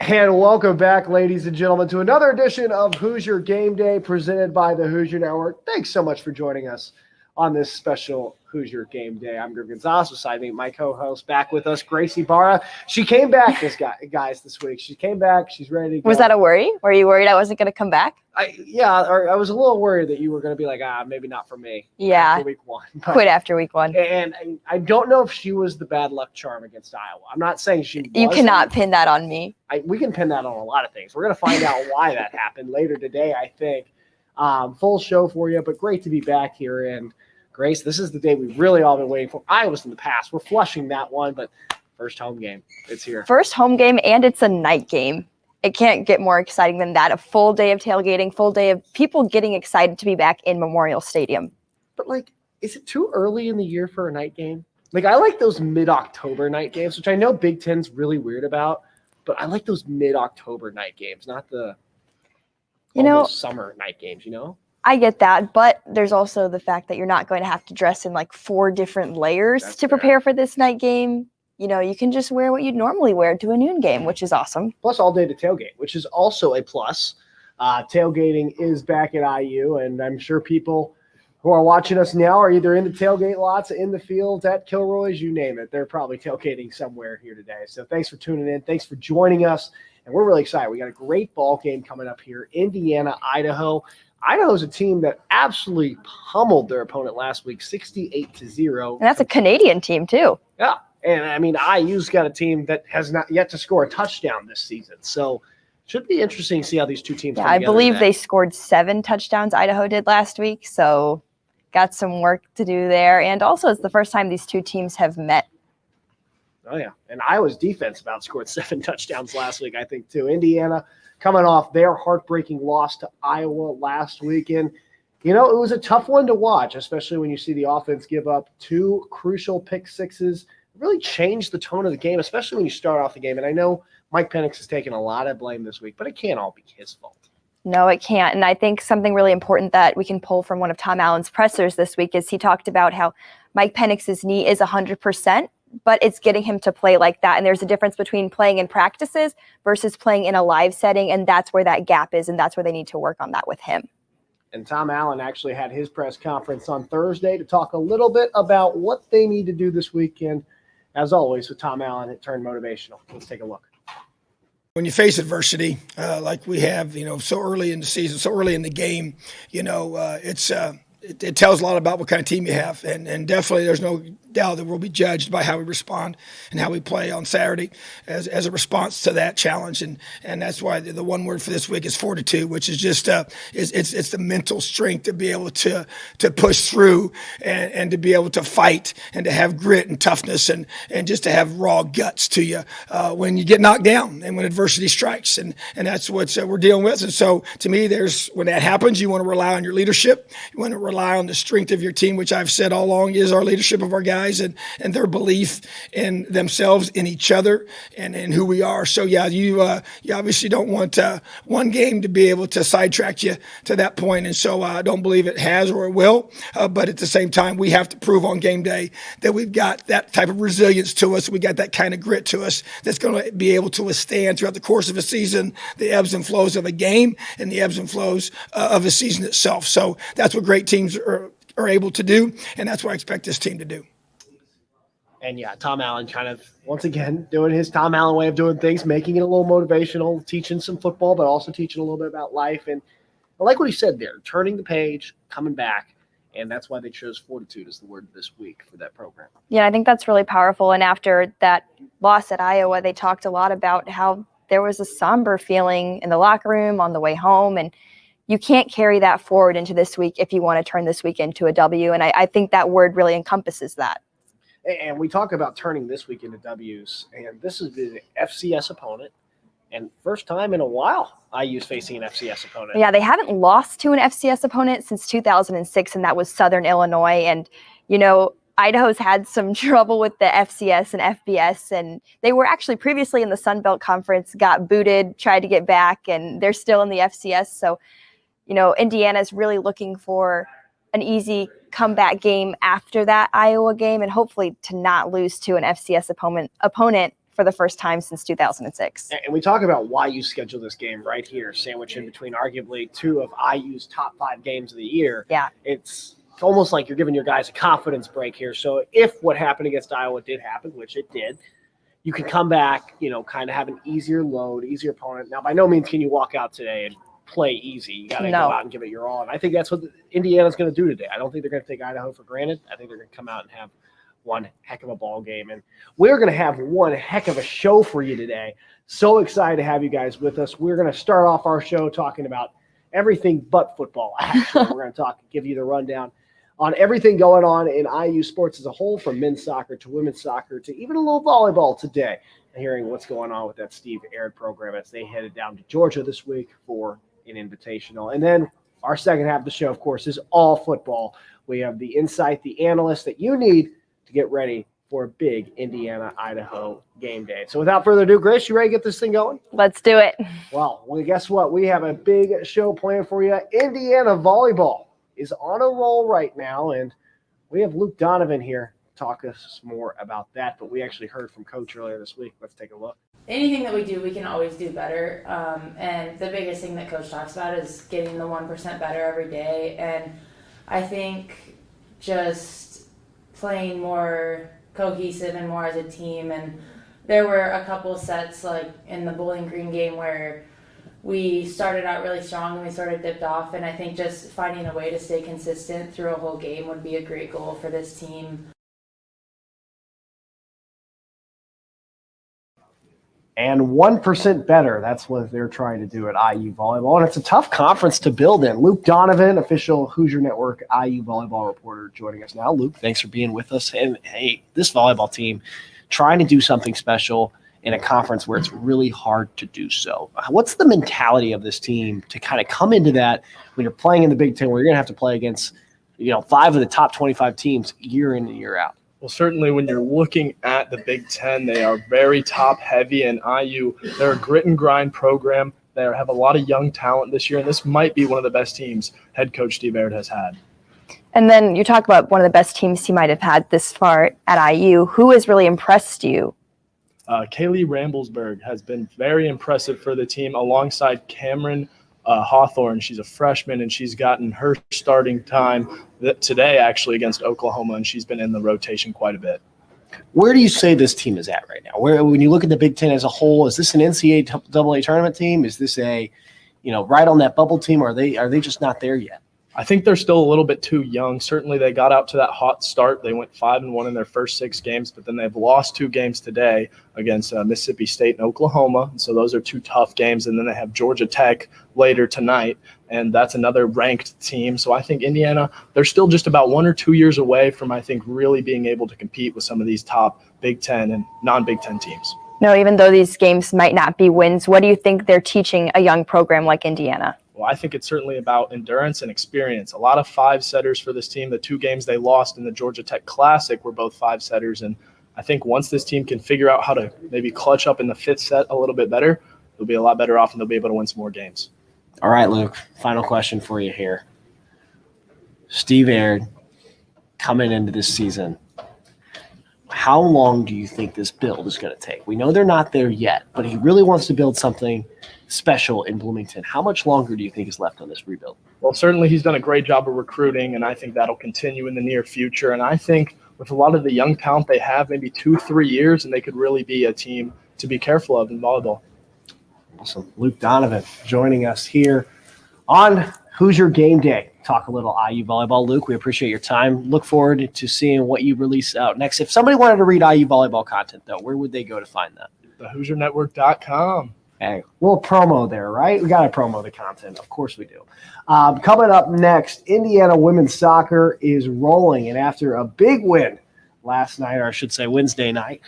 And welcome back, ladies and gentlemen, to another edition of Hoosier Game Day presented by the Hoosier Network. Thanks so much for joining us on this special Hoosier Game Day. I'm Drew Gonzalez, beside me, my co-host, back with us, Gracie Barra. She came back, guys, this week. She came back. She's ready to go. Was that a worry? Were you worried I wasn't going to come back? I was a little worried that you were going to be like, maybe not for me. Yeah. After week one. Quit after week one. And I don't know if she was the bad luck charm against Iowa. I'm not saying she was. You cannot pin that on me. We can pin that on a lot of things. We're going to find out why that happened later today, I think. Full show for you, but great to be back here. And Grace, this is the day we've really all been waiting for. Iowa's in the past. We're flushing that one, but first home game. It's here. First home game, and it's a night game. It can't get more exciting than that. A full day of tailgating, full day of people getting excited to be back in Memorial Stadium. But, is it too early in the year for a night game? I like those mid-October night games, which I know Big Ten's really weird about, but I like those mid-October night games, not the summer night games, I get that, but there's also the fact that you're not going to have to dress in 4 different layers to prepare for this night game. You can just wear what you'd normally wear to a noon game, which is awesome. Plus all day to tailgate, which is also a plus. Tailgating is back at IU, and I'm sure people who are watching us now are either in the tailgate lots, in the fields, at Kilroy's, you name it. They're probably tailgating somewhere here today. So thanks for tuning in. Thanks for joining us. And we're really excited. We got a great ball game coming up here. Indiana, Idaho. Idaho's a team that absolutely pummeled their opponent last week, 68-0. And that's a Canadian team, too. Yeah. And, IU's got a team that has not yet to score a touchdown this season. So should be interesting to see how these two teams come together. I believe they scored 7 touchdowns, Idaho did last week. So got some work to do there. And also it's the first time these two teams have met. Oh, yeah. And Iowa's defense about scored 7 touchdowns last week, I think, too. Indiana coming off their heartbreaking loss to Iowa last weekend. It was a tough one to watch, especially when you see the offense give up 2 crucial pick sixes. It really changed the tone of the game, especially when you start off the game. And I know Mike Penix has taken a lot of blame this week, but it can't all be his fault. No, it can't. And I think something really important that we can pull from one of Tom Allen's pressers this week is he talked about how Mike Penix's knee is 100%, but it's getting him to play like that. And there's a difference between playing in practices versus playing in a live setting. And that's where that gap is. And that's where they need to work on that with him. And Tom Allen actually had his press conference on Thursday to talk a little bit about what they need to do this weekend. As always, with Tom Allen, it turned motivational. Let's take a look. When you face adversity, like we have, so early in the season, so early in the game, it tells a lot about what kind of team you have. And definitely there's no doubt that we'll be judged by how we respond and how we play on Saturday as a response to that challenge. And that's why the one word for this week is fortitude, which is just it's the mental strength to be able to push through and to be able to fight and to have grit and toughness and just to have raw guts to you when you get knocked down and when adversity strikes. And that's what we're dealing with. And so to me, when that happens, you want to rely on your leadership. You want to rely on the strength of your team, which I've said all along is our leadership of our guys and their belief in themselves, in each other, and in who we are. So, you obviously don't want one game to be able to sidetrack you to that point. And so I don't believe it has or it will. But at the same time, we have to prove on game day that we've got that type of resilience to us. We got that kind of grit to us that's going to be able to withstand throughout the course of a season the ebbs and flows of a game and the ebbs and flows of a season itself. So that's what great teams are able to do, and that's what I expect this team to do. And, Tom Allen kind of, once again, doing his Tom Allen way of doing things, making it a little motivational, teaching some football, but also teaching a little bit about life. And I like what he said there, turning the page, coming back, and that's why they chose fortitude as the word this week for that program. Yeah, I think that's really powerful. And after that loss at Iowa, they talked a lot about how there was a somber feeling in the locker room on the way home, and you can't carry that forward into this week if you want to turn this week into a W. And I think that word really encompasses that. And we talk about turning this week into W's, and this is the FCS opponent, and first time in a while IU's facing an FCS opponent. Yeah, they haven't lost to an FCS opponent since 2006, and that was Southern Illinois. And, Idaho's had some trouble with the FCS and FBS, and they were actually previously in the Sun Belt Conference, got booted, tried to get back, and they're still in the FCS. So, Indiana's really looking for an easy comeback game after that Iowa game, and hopefully to not lose to an FCS opponent for the first time since 2006. And we talk about why you schedule this game right here, sandwiched in between arguably two of IU's top 5 games of the year. Yeah. It's almost like you're giving your guys a confidence break here. So if what happened against Iowa did happen, which it did, you can come back, kind of have an easier load, easier opponent. Now, by no means can you walk out today and play easy. You got to go out and give it your all. And I think that's what Indiana's going to do today. I don't think they're going to take Idaho for granted. I think they're going to come out and have one heck of a ball game. And we're going to have one heck of a show for you today. So excited to have you guys with us. We're going to start off our show talking about everything but football. Actually, we're going to give you the rundown on everything going on in IU sports as a whole, from men's soccer to women's soccer to even a little volleyball today. And hearing what's going on with that Steve Aird program as they headed down to Georgia this week for an invitational. And then our second half of the show, of course, is all football. We have the insight, the analyst that you need to get ready for a big Indiana-Idaho game day. So without further ado, Grace, you ready to get this thing going? Let's do it. Well, guess what? We have a big show planned for you. Indiana volleyball is on a roll right now, and we have Luke Donovan here to talk us more about that. But we actually heard from Coach earlier this week. Let's take a look. Anything that we do, we can always do better. And the biggest thing that Coach talks about is getting the 1% better every day. And I think just playing more cohesive and more as a team. And there were a couple sets, like in the Bowling Green game, where we started out really strong and we sort of dipped off. And I think just finding a way to stay consistent through a whole game would be a great goal for this team. And 1% better, that's what they're trying to do at IU Volleyball. And it's a tough conference to build in. Luke Donovan, official Hoosier Network IU Volleyball reporter, joining us now. Luke, thanks for being with us. And, hey, this volleyball team trying to do something special in a conference where it's really hard to do so. What's the mentality of this team to kind of come into that when you're playing in the Big Ten, where you're going to have to play against 5 of the top 25 teams year in and year out? Well, certainly when you're looking at the Big Ten, they are very top-heavy, and IU, they're a grit and grind program. They have a lot of young talent this year, and this might be one of the best teams head coach Steve Aird has had. And then you talk about one of the best teams he might have had this far at IU. Who has really impressed you? Kaylee Ramblesberg has been very impressive for the team alongside Cameron Hawthorne. She's a freshman, and she's gotten her starting time today actually against Oklahoma, and she's been in the rotation quite a bit. Where do you say this team is at right now? When you look at the Big Ten as a whole, is this an NCAA tournament team? Is this a, right on that bubble team, or are they just not there yet? I think they're still a little bit too young. Certainly they got out to that hot start. They went 5-1 in their first 6 games, but then they've lost 2 games today against Mississippi State and Oklahoma. And so those are 2 tough games. And then they have Georgia Tech later tonight, and that's another ranked team. So I think Indiana, they're still just about 1 or 2 years away from, I think, really being able to compete with some of these top Big Ten and non-Big Ten teams. No, even though these games might not be wins, what do you think they're teaching a young program like Indiana? Well, I think it's certainly about endurance and experience. A lot of 5-setters for this team. The 2 games they lost in the Georgia Tech Classic were both 5-setters. And I think once this team can figure out how to maybe clutch up in the 5th set a little bit better, they'll be a lot better off and they'll be able to win some more games. All right, Luke, final question for you here. Steve Aird coming into this season, how long do you think this build is going to take? We know they're not there yet, but he really wants to build something special in Bloomington. How much longer do you think is left on this rebuild? Well, certainly he's done a great job of recruiting, and I think that'll continue in the near future. And I think with a lot of the young talent they have, maybe 2-3 years, and they could really be a team to be careful of in volleyball. Awesome. Luke Donovan joining us here on Hoosier Game Day. Talk a little IU volleyball. Luke, we appreciate your time. Look forward to seeing what you release out next. If somebody wanted to read IU volleyball content, though, where would they go to find that? TheHoosierNetwork.com. Hey, little promo there, right? We got to promo the content. Of course we do. Coming up next, Indiana women's soccer is rolling. And after a big win last night, or I should say Wednesday night,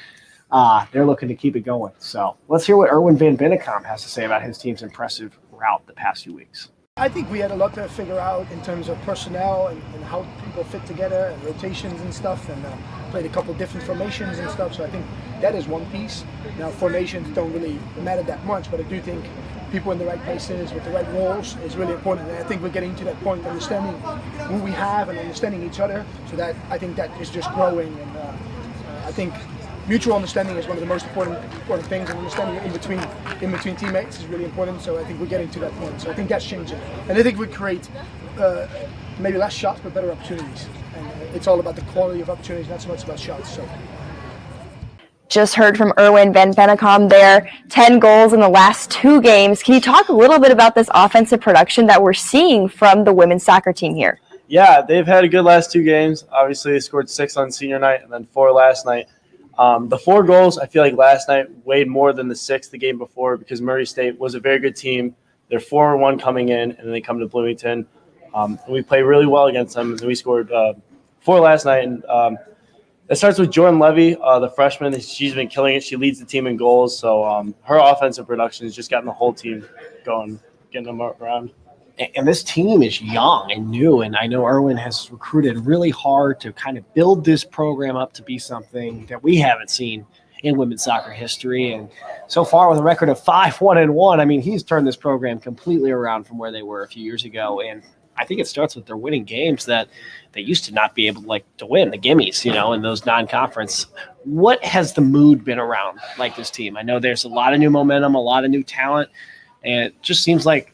they're looking to keep it going. So let's hear what Erwin Van Bennekom has to say about his team's impressive route the past few weeks. I think we had a lot to figure out in terms of personnel and how people fit together and rotations and stuff, and played a couple different formations and stuff. So I think that is one piece. Now, formations don't really matter that much, but I do think people in the right places with the right roles is really important. And I think we're getting to that point, understanding who we have and understanding each other. So that I think that is just growing. And I think mutual understanding is one of the most important things, and understanding in between teammates is really important. So I think we're getting to that point. So I think that's changing, and I think we create maybe less shots but better opportunities. And it's all about the quality of opportunities, not so much about shots. So. Just heard from Erwin Van Bennekom there, 10 goals in the last 2 games. Can you talk a little bit about this offensive production that we're seeing from the women's soccer team here? Yeah, they've had a good last 2 games. Obviously, they scored 6 on senior night and then 4 last night. The 4 goals, I feel like last night weighed more than the 6 the game before because Murray State was a very good team. They're 4-1 coming in, and then they come to Bloomington. And we play really well against them. And we scored 4 last night. And it starts with Jordan Levy, the freshman. She's been killing it. She leads the team in goals. So her offensive production has just gotten the whole team going, getting them around. And this team is young and new, and I know Erwin has recruited really hard to kind of build this program up to be something that we haven't seen in women's soccer history. And so far, with a record of 5-1-1, I mean, he's turned this program completely around from where they were a few years ago. And I think it starts with their winning games that they used to not be able to win, the gimmies, in those non-conference. What has the mood been around like this team? I know there's a lot of new momentum, a lot of new talent, and it just seems like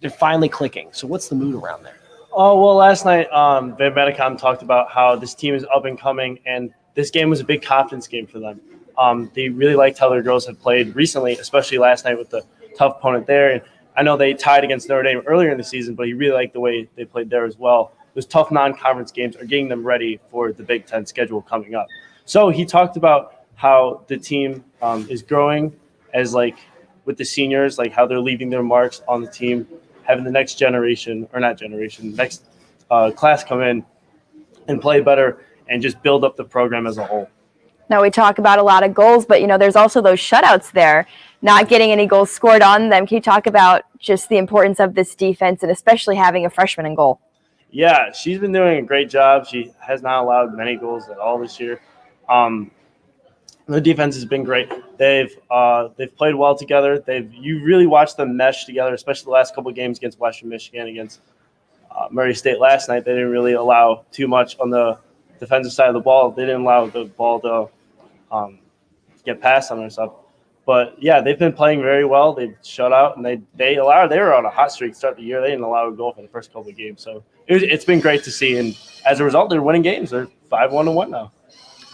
they're finally clicking. So what's the mood around there? Oh, well, last night Van Bennekom talked about how this team is up and coming, and this game was a big confidence game for them. They really liked how their girls have played recently, especially last night with the tough opponent there. And I know they tied against Notre Dame earlier in the season, but he really liked the way they played there as well. Those tough non-conference games are getting them ready for the Big Ten schedule coming up. So he talked about how the team is growing as with the seniors, how they're leaving their marks on the team, having the next next class come in and play better and just build up the program as a whole. Now we talk about a lot of goals, but there's also those shutouts there, not getting any goals scored on them. Can you talk about just the importance of this defense and especially having a freshman in goal? Yeah, she's been doing a great job. She has not allowed many goals at all this year. The defense has been great. They've played well together. You really watched them mesh together, especially the last couple of games against Western Michigan, against Murray State last night. They didn't really allow too much on the defensive side of the ball. They didn't allow the ball to get past them and stuff. But yeah, they've been playing very well. They've shut out, and they were on a hot streak to start the year. They didn't allow a goal for the first couple of games. So it's been great to see. And as a result, they're winning games. They're 5-1-1 now.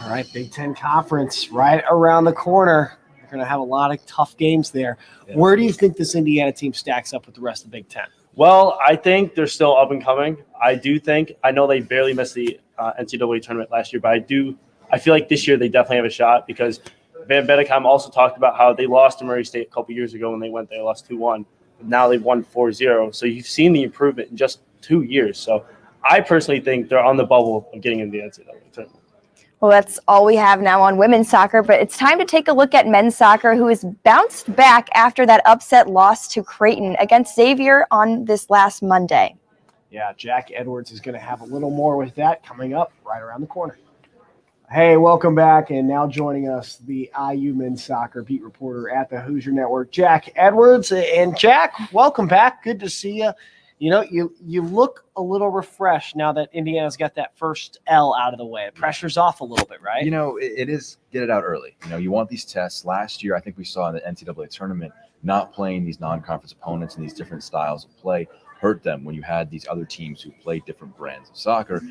All right, Big Ten Conference right around the corner. They're going to have a lot of tough games there. Yeah. Where do you think this Indiana team stacks up with the rest of the Big Ten? Well, I think they're still up and coming. I know they barely missed the NCAA tournament last year, but I feel like this year they definitely have a shot because Van Bennekom also talked about how they lost to Murray State a couple years ago when they went there, lost 2-1. Now they've won 4-0. So you've seen the improvement in just 2 years. So I personally think they're on the bubble of getting in the NCAA tournament. Well, that's all we have now on women's soccer, but it's time to take a look at men's soccer, who has bounced back after that upset loss to Creighton against Xavier on this last Monday. Yeah, Jack Edwards is going to have a little more with that coming up right around the corner. Hey, welcome back, and now joining us, the IU men's soccer beat reporter at the Hoosier Network, Jack Edwards. And Jack, welcome back. Good to see you. You look a little refreshed now that Indiana's got that first L out of the way. Pressure's off a little bit, right? It is get it out early. You want these tests. Last year, I think we saw in the NCAA tournament, not playing these non-conference opponents and these different styles of play hurt them when you had these other teams who played different brands of soccer.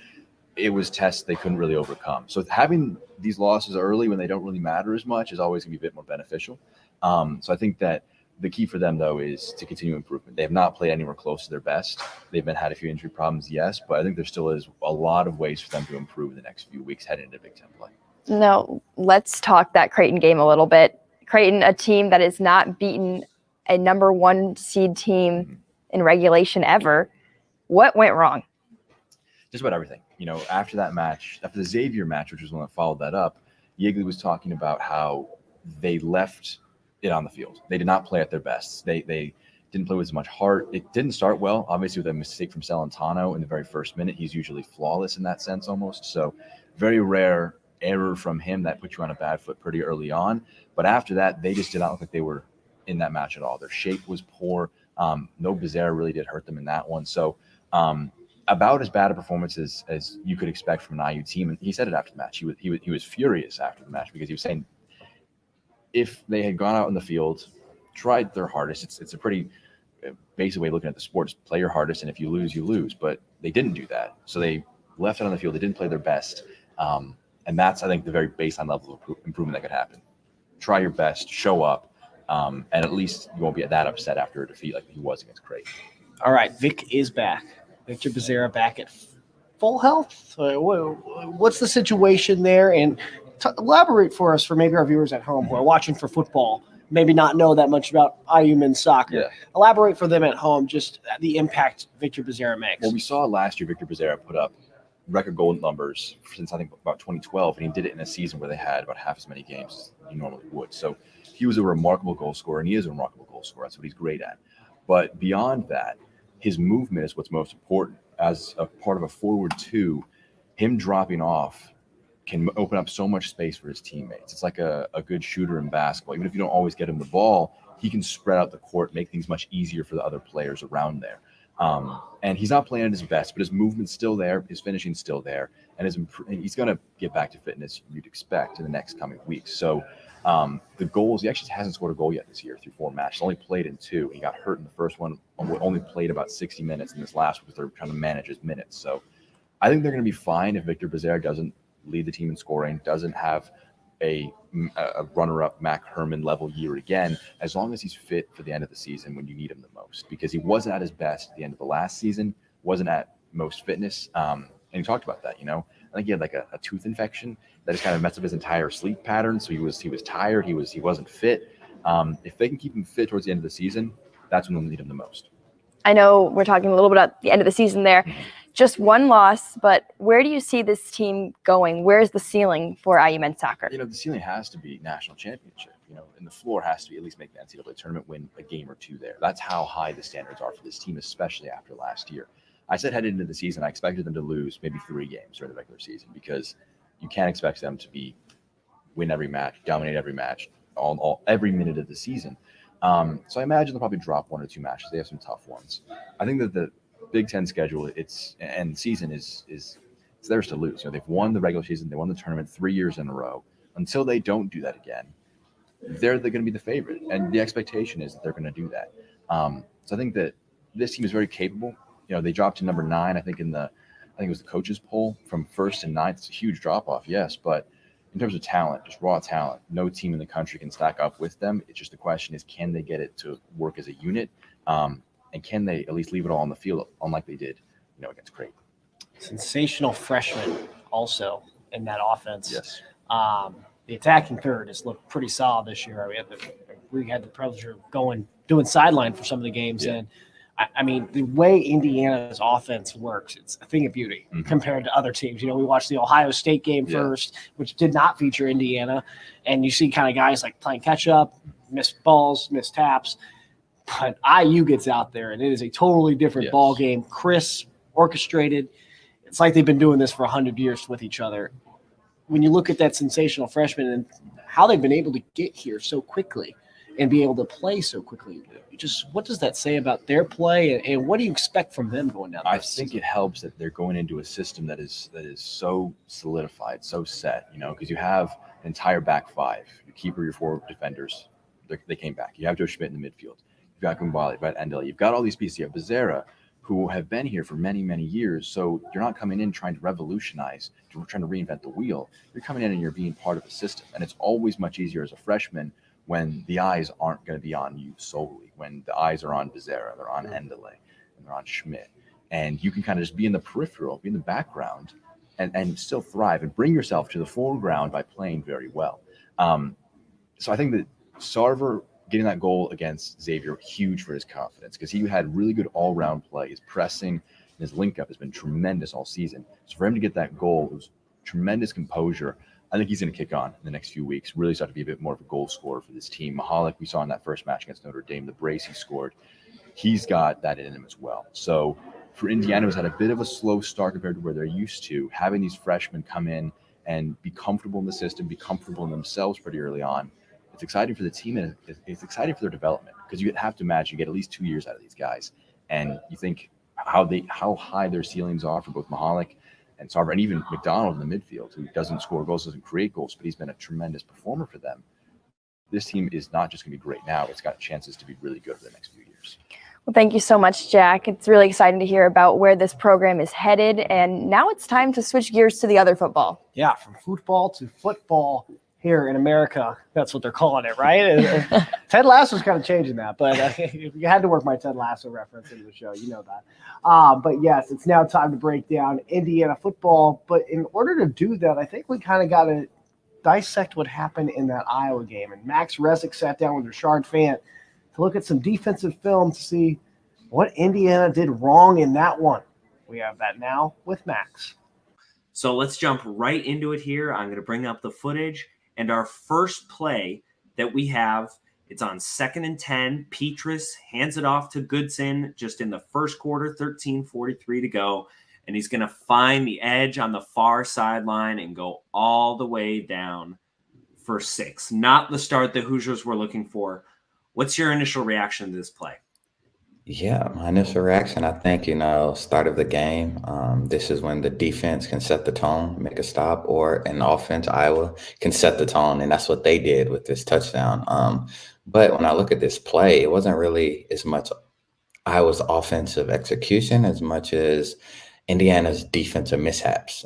It was tests they couldn't really overcome. So having these losses early when they don't really matter as much is always going to be a bit more beneficial. So I think that the key for them, though, is to continue improvement. They have not played anywhere close to their best. They've had a few injury problems, yes, but I think there still is a lot of ways for them to improve in the next few weeks heading into Big Ten play. No, let's talk that Creighton game a little bit. Creighton, a team that has not beaten a number 1 seed team in regulation ever. What went wrong? Just about everything. After that match, after the Xavier match, which was one that followed that up, Yeagley was talking about how they left it on the field. They did not play at their best. They didn't play with as much heart. It didn't start well, obviously, with a mistake from Celentano in the very first minute. He's usually flawless in that sense almost. So very rare error from him that put you on a bad foot pretty early on. But after that, they just did not look like they were in that match at all. Their shape was poor. No Becerra really did hurt them in that one. So about as bad a performance as you could expect from an IU team. And he said it after the match. He was furious after the match because he was saying if they had gone out in the field, tried their hardest, it's a pretty basic way of looking at the sport, is play your hardest, and if you lose, you lose. But they didn't do that. So they left it on the field. They didn't play their best. And that's, I think, the very baseline level of improvement that could happen. Try your best, show up, and at least you won't be that upset after a defeat like he was against Creighton. All right, Vic is back. Victor Becerra back at full health. What's the situation there? And elaborate for us, for maybe our viewers at home who are watching for football, maybe not know that much about IU men's soccer. Yeah. Elaborate for them at home just the impact Victor Becerra makes. Well, we saw last year Victor Becerra put up record goal numbers since I think about 2012, and he did it in a season where they had about half as many games as he normally would. So he was a remarkable goal scorer, and he is a remarkable goal scorer. That's what he's great at. But beyond that, his movement is what's most important. As a part of a forward two, him dropping off can open up so much space for his teammates. It's like a good shooter in basketball. Even if you don't always get him the ball, he can spread out the court, make things much easier for the other players around there. And he's not playing at his best, but his movement's still there, his finishing's still there, and he's going to get back to fitness you'd expect in the next coming weeks. So the goals, he actually hasn't scored a goal yet this year through 4 matches. Only played in 2. He got hurt in the first one, only played about 60 minutes in this last one because they're trying to manage his minutes. So I think they're going to be fine if Victor Becerra doesn't lead the team in scoring, doesn't have a runner-up Mac Herman level year again, as long as he's fit for the end of the season when you need him the most, because he wasn't at his best at the end of the last season, wasn't at most fitness. And he talked about that, I think he had like a tooth infection that just kind of messed up his entire sleep pattern. So he was tired. He wasn't fit. If they can keep him fit towards the end of the season, that's when they'll need him the most. I know we're talking a little bit about the end of the season there. Just one loss, but where do you see this team going? Where's the ceiling for IU men's soccer? The ceiling has to be national championship, and the floor has to be at least make the NCAA tournament, win a game or two there. That's how high the standards are for this team, especially after last year. I said headed into the season, I expected them to lose maybe 3 games during the regular season because you can't expect them to win every match, dominate every match, every minute of the season. So I imagine they'll probably drop 1 or 2 matches. They have some tough ones. I think that the Big Ten schedule, and season is it's theirs to lose. They've won the regular season, they won the tournament 3 years in a row. Until they don't do that again, they're going to be the favorite, and the expectation is that they're going to do that. So I think that this team is very capable. They dropped to number 9, I think it was the coaches poll, from 1st to 9th. It's a huge drop off, yes, but in terms of talent, just raw talent, no team in the country can stack up with them. It's just the question is, can they get it to work as a unit? And can they at least leave it all on the field, unlike they did, against Creighton? Sensational freshman also in that offense. Yes. The attacking third has looked pretty solid this year. We had the privilege of doing sideline for some of the games, Yeah. and I mean, the way Indiana's offense works, it's a thing of beauty compared to other teams. We watched the Ohio State game first, which did not feature Indiana, and you see kind of guys like playing catch up, missed balls, missed taps. But IU gets out there, and it is a totally different ball game, crisp, orchestrated. It's like they've been doing this for 100 years with each other. When you look at that sensational freshman and how they've been able to get here so quickly and be able to play so quickly, what does that say about their play, and what do you expect from them going down? I think it helps that they're going into a system that is so solidified, so set. Because you have an entire back 5, your keeper, your 4 defenders. They came back. You have Joe Schmidt in the midfield. You've got Gumbali, you've got Endel. You've got all these pieces. You have Becerra, who have been here for many, many years. So you're not coming in trying to revolutionize, trying to reinvent the wheel. You're coming in and you're being part of the system. And it's always much easier as a freshman when the eyes aren't going to be on you solely, when the eyes are on Becerra, they're on Endele, and they're on Schmidt. And you can kind of just be in the peripheral, be in the background, and still thrive and bring yourself to the foreground by playing very well. So I think that Sarver getting that goal against Xavier, huge for his confidence, because he had really good all-round play. His pressing and his link-up has been tremendous all season. So for him to get that goal, it was tremendous composure. I think he's going to kick on in the next few weeks, really start to be a bit more of a goal scorer for this team. Mahalik, we saw in that first match against Notre Dame, the brace he scored, he's got that in him as well. So for Indiana, who's had a bit of a slow start compared to where they're used to, having these freshmen come in and be comfortable in the system, be comfortable in themselves pretty early on, it's exciting for the team, and it's exciting for their development, because you have to imagine you get at least 2 years out of these guys. And you think how high their ceilings are for both Mahalik and Sarver, and even McDonald in the midfield, who doesn't score goals, doesn't create goals, but he's been a tremendous performer for them. This team is not just going to be great now; it's got chances to be really good for the next few years. Well, thank you so much, Jack. It's really exciting to hear about where this program is headed. And now it's time to switch gears to the other football. Yeah, from football to football here in America. That's what they're calling it, right? Ted Lasso's kind of changing that, but you had to work my Ted Lasso reference into the show. You know that. But yes, it's now time to break down Indiana football. But in order to do that, I think we kind of got to dissect what happened in that Iowa game. And Max Resick sat down with Richard Fant to look at some defensive film to see what Indiana did wrong in that one. We have that now with Max. So let's jump right into it here. I'm going to bring up the footage. And our first play that we have, it's on 2nd and 10. Petrus hands it off to Goodson just in the first quarter, 13:43 to go. And he's going to find the edge on the far sideline and go all the way down for 6. Not the start the Hoosiers were looking for. What's your initial reaction to this play? Yeah, my initial reaction, I think, start of the game, this is when the defense can set the tone, make a stop, or an offense, Iowa, can set the tone, and that's what they did with this touchdown. But when I look at this play, it wasn't really as much Iowa's offensive execution as much as Indiana's defensive mishaps.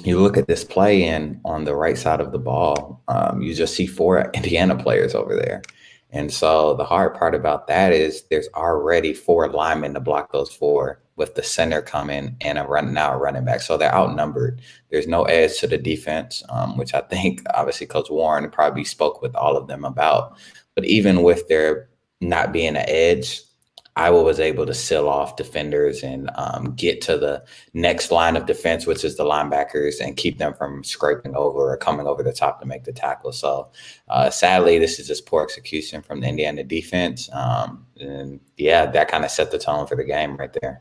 You look at this play, and on the right side of the ball, you just see 4 Indiana players over there. And so the hard part about that is there's already 4 linemen to block those 4 with the center coming and a running back. So they're outnumbered. There's no edge to the defense, which I think obviously Coach Warren probably spoke with all of them about. But even with there not being an edge, Iowa was able to seal off defenders and get to the next line of defense, which is the linebackers, and keep them from scraping over or coming over the top to make the tackle. So sadly, this is just poor execution from the Indiana defense. And yeah, that kind of set the tone for the game right there.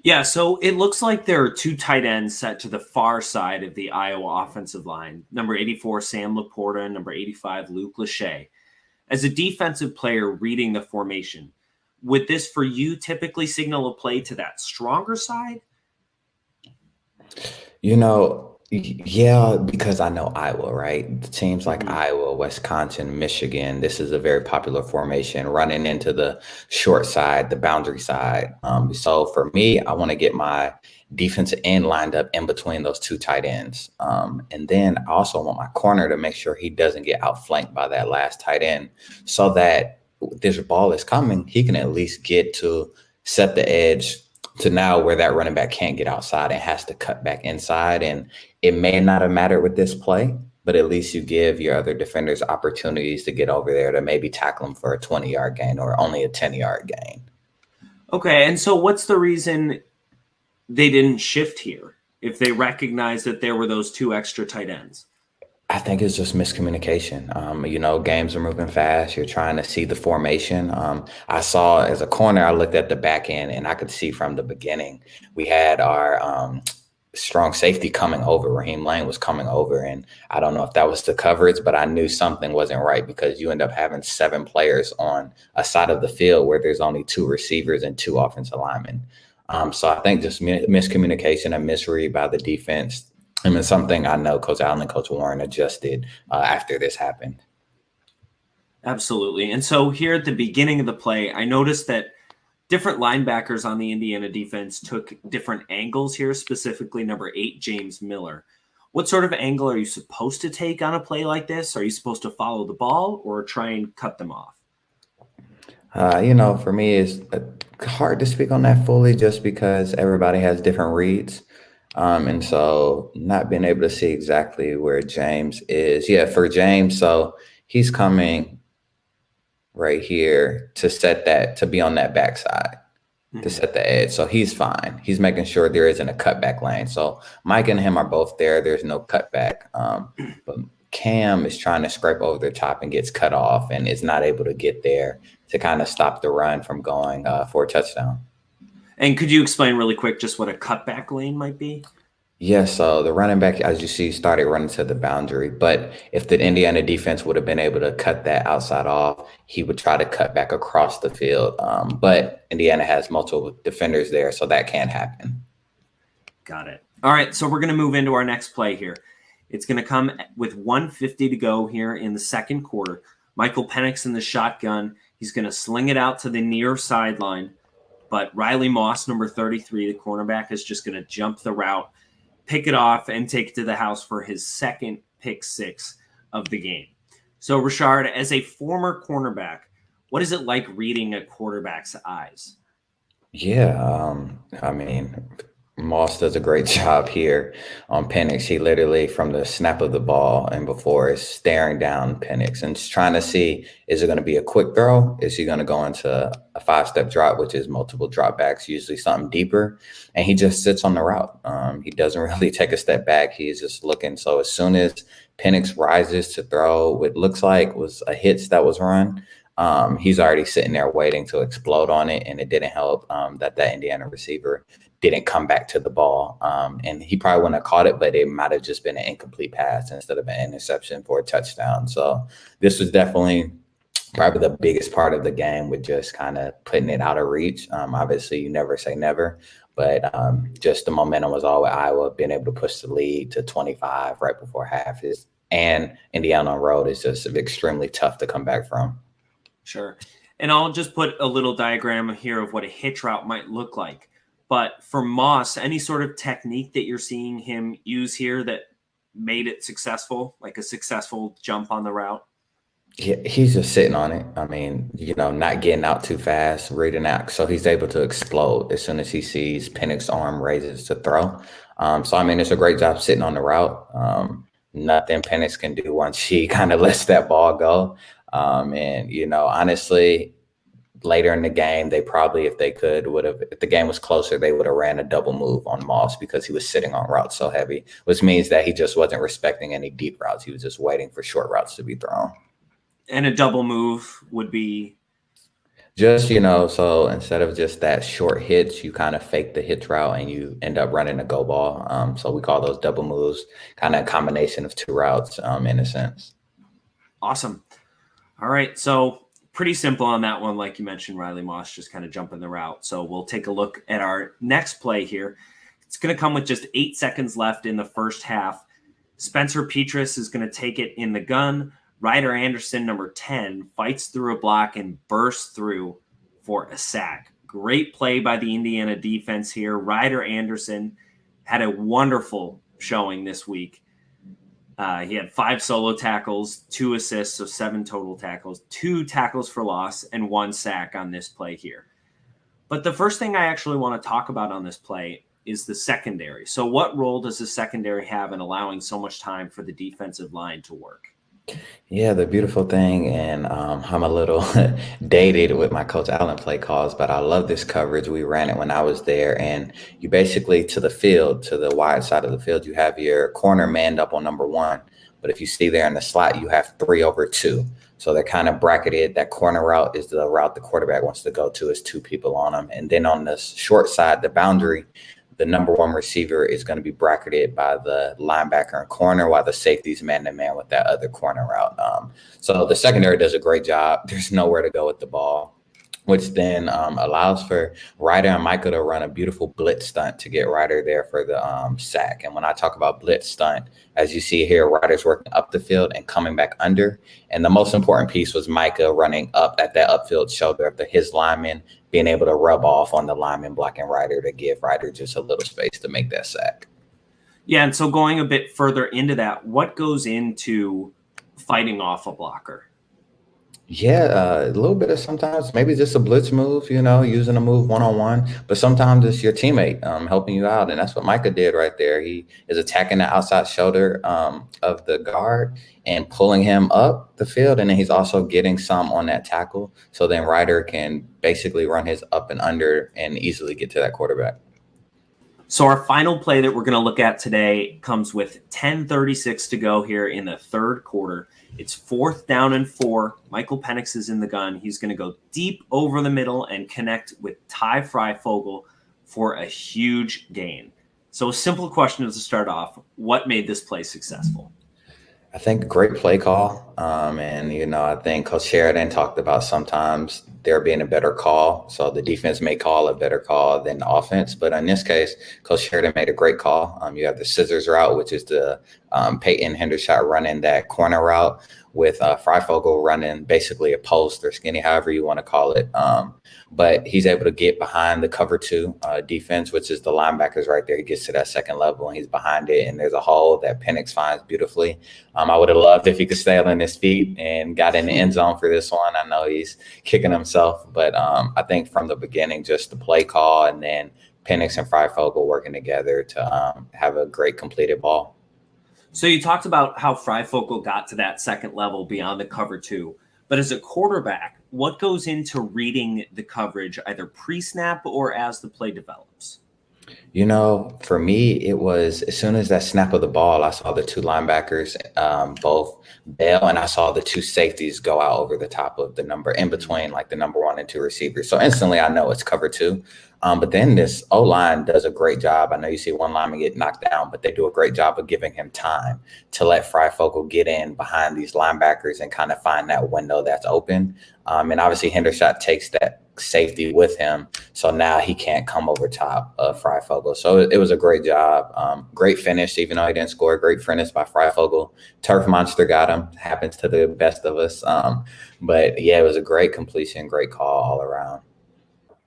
Yeah, so it looks like there are 2 tight ends set to the far side of the Iowa offensive line. Number 84, Sam Laporta, and number 85, Luke Lachey. As a defensive player reading the formation, would this for you typically signal a play to that stronger side? Yeah, because I know Iowa, right? Teams like Iowa, Wisconsin, Michigan, this is a very popular formation, running into the short side, the boundary side. So for me, I want to get my defensive end lined up in between those 2 tight ends. And then I also want my corner to make sure he doesn't get outflanked by that last tight end, so that this ball is coming, he can at least get to set the edge to now where that running back can't get outside and has to cut back inside. And it may not have mattered with this play, but at least you give your other defenders opportunities to get over there to maybe tackle them for a 20-yard gain or only a 10-yard gain. Okay, and so what's the reason they didn't shift here if they recognized that there were those 2 extra tight ends? I think it's just miscommunication. Games are moving fast. You're trying to see the formation. I saw as a corner, I looked at the back end and I could see from the beginning, we had our strong safety coming over. Raheem Lane was coming over. And I don't know if that was the coverage, but I knew something wasn't right because you end up having 7 players on a side of the field where there's only 2 receivers and 2 offensive linemen. So I think just miscommunication and misread by the defense. I mean, something I know Coach Allen and Coach Warren adjusted after this happened. Absolutely. And so here at the beginning of the play, I noticed that different linebackers on the Indiana defense took different angles here, specifically number 8, James Miller. What sort of angle are you supposed to take on a play like this? Are you supposed to follow the ball or try and cut them off? For me, it's hard to speak on that fully just because everybody has different reads. And so not being able to see exactly where James is. Yeah, for James, so he's coming right here to be on that backside, to set the edge. So he's fine. He's making sure there isn't a cutback lane. So Mike and him are both there. There's no cutback. But Cam is trying to scrape over the top and gets cut off and is not able to get there to kind of stop the run from going for a touchdown. And could you explain really quick just what a cutback lane might be? Yeah, so the running back, as you see, started running to the boundary. But if the Indiana defense would have been able to cut that outside off, he would try to cut back across the field. But Indiana has multiple defenders there, so that can't happen. Got it. All right, so we're going to move into our next play here. It's going to come with 1:50 to go here in the second quarter. Michael Penix in the shotgun. He's going to sling it out to the near sideline. But Riley Moss, number 33, the cornerback, is just going to jump the route, pick it off, and take it to the house for his second pick six of the game. So, Richard, as a former cornerback, what is it like reading a quarterback's eyes? Yeah, I mean, Moss does a great job here on Penix. He literally, from the snap of the ball and before, is staring down Penix and just trying to see, is it going to be a quick throw? Is he going to go into a five-step drop, which is multiple dropbacks, usually something deeper? And he just sits on the route. He doesn't really take a step back. He's just looking. So as soon as Penix rises to throw what looks like was a hitch that was run, he's already sitting there waiting to explode on it, and it didn't help that Indiana receiver didn't come back to the ball. And he probably wouldn't have caught it, but it might have just been an incomplete pass instead of an interception for a touchdown. So this was definitely probably the biggest part of the game, with just kind of putting it out of reach. Obviously, you never say never, but just the momentum was all with Iowa being able to push the lead to 25 right before half. And Indiana on road is just extremely tough to come back from. Sure. And I'll just put a little diagram here of what a hitch route might look like. But for Moss, any sort of technique that you're seeing him use here that made it successful, like a successful jump on the route? Yeah, he's just sitting on it. I mean, not getting out too fast, reading out. So he's able to explode as soon as he sees Penix's arm raises to throw. So, I mean, it's a great job sitting on the route. Nothing Penix can do once she kind of lets that ball go. And, honestly, later in the game, they probably, if they could, if the game was closer, they would have ran a double move on Moss because he was sitting on routes so heavy, which means that he just wasn't respecting any deep routes. He was just waiting for short routes to be thrown. And a double move would be? Just, so instead of just that short hitch, you kind of fake the hitch route and you end up running a go ball. So we call those double moves, kind of a combination of two routes in a sense. Awesome. All right. So pretty simple on that one. Like you mentioned, Riley Moss just kind of jumping the route. So we'll take a look at our next play here. It's going to come with just 8 seconds left in the first half. Spencer Petras is going to take it in the gun. Ryder Anderson, number 10, fights through a block and bursts through for a sack. Great play by the Indiana defense here. Ryder Anderson had a wonderful showing this week. He had 5 solo tackles, 2 assists, so 7 total tackles, 2 tackles for loss, and 1 sack on this play here. But the first thing I actually want to talk about on this play is the secondary. So what role does the secondary have in allowing so much time for the defensive line to work? Yeah, the beautiful thing, and I'm a little dated with my Coach Allen play calls, but I love this coverage. We ran it when I was there, and you basically, to the wide side of the field, you have your corner manned up on number 1. But if you see there in the slot, you have 3 over 2. So they're kind of bracketed. That corner route is the route the quarterback wants to go to. Is 2 people on them. And then on the short side, the boundary, the number 1 receiver is going to be bracketed by the linebacker and corner, while the safety's man-to-man with that other corner route. So the secondary does a great job. There's nowhere to go with the ball, which then allows for Ryder and Micah to run a beautiful blitz stunt to get Ryder there for the sack. And when I talk about blitz stunt, as you see here, Ryder's working up the field and coming back under. And the most important piece was Micah running up at that upfield shoulder of his lineman, being able to rub off on the lineman blocking Ryder to give Ryder just a little space to make that sack. Yeah, and so going a bit further into that, what goes into fighting off a blocker? Yeah, a little bit of sometimes maybe just a blitz move, using a move one-on-one, but sometimes it's your teammate helping you out. And that's what Micah did right there. He is attacking the outside shoulder of the guard and pulling him up the field. And then he's also getting some on that tackle. So then Ryder can basically run his up and under and easily get to that quarterback. So our final play that we're going to look at today comes with 10:36 to go here in the third quarter. It's 4th down and 4. Michael Penix is in the gun. He's going to go deep over the middle and connect with Ty Freifogel for a huge gain. So a simple question to start off: what made this play successful? I think great play call. And, I think Coach Sheridan talked about sometimes there being a better call. So the defense may call a better call than the offense. But in this case, Coach Sheridan made a great call. You have the scissors route, which is the Peyton Hendershot running that corner route with Freifogel running basically a post or skinny, however you want to call it. But he's able to get behind the cover 2 defense, which is the linebackers right there. He gets to that second level and he's behind it. And there's a hole that Penix finds beautifully. I would have loved if he could stay on his feet and got in the end zone for this one. I know he's kicking himself, but I think from the beginning, just the play call and then Penix and Freifogel working together to have a great completed ball. So you talked about how Freifogel got to that second level beyond the cover 2. But as a quarterback, what goes into reading the coverage either pre-snap or as the play develops? For me, it was as soon as that snap of the ball, I saw the 2 linebackers, both bail, and I saw the 2 safeties go out over the top of the number in between, like the number 1 and 2 receivers. So instantly I know it's cover 2. But then this O-line does a great job. I know you see one lineman get knocked down, but they do a great job of giving him time to let Freifogel get in behind these linebackers and kind of find that window that's open. And obviously Hendershot takes that safety with him. So now he can't come over top of Freifogel. So it was a great job. Great finish, even though he didn't score. Great finish by Freifogel. Turf Monster got him. Happens to the best of us. But yeah, it was a great completion, great call all around.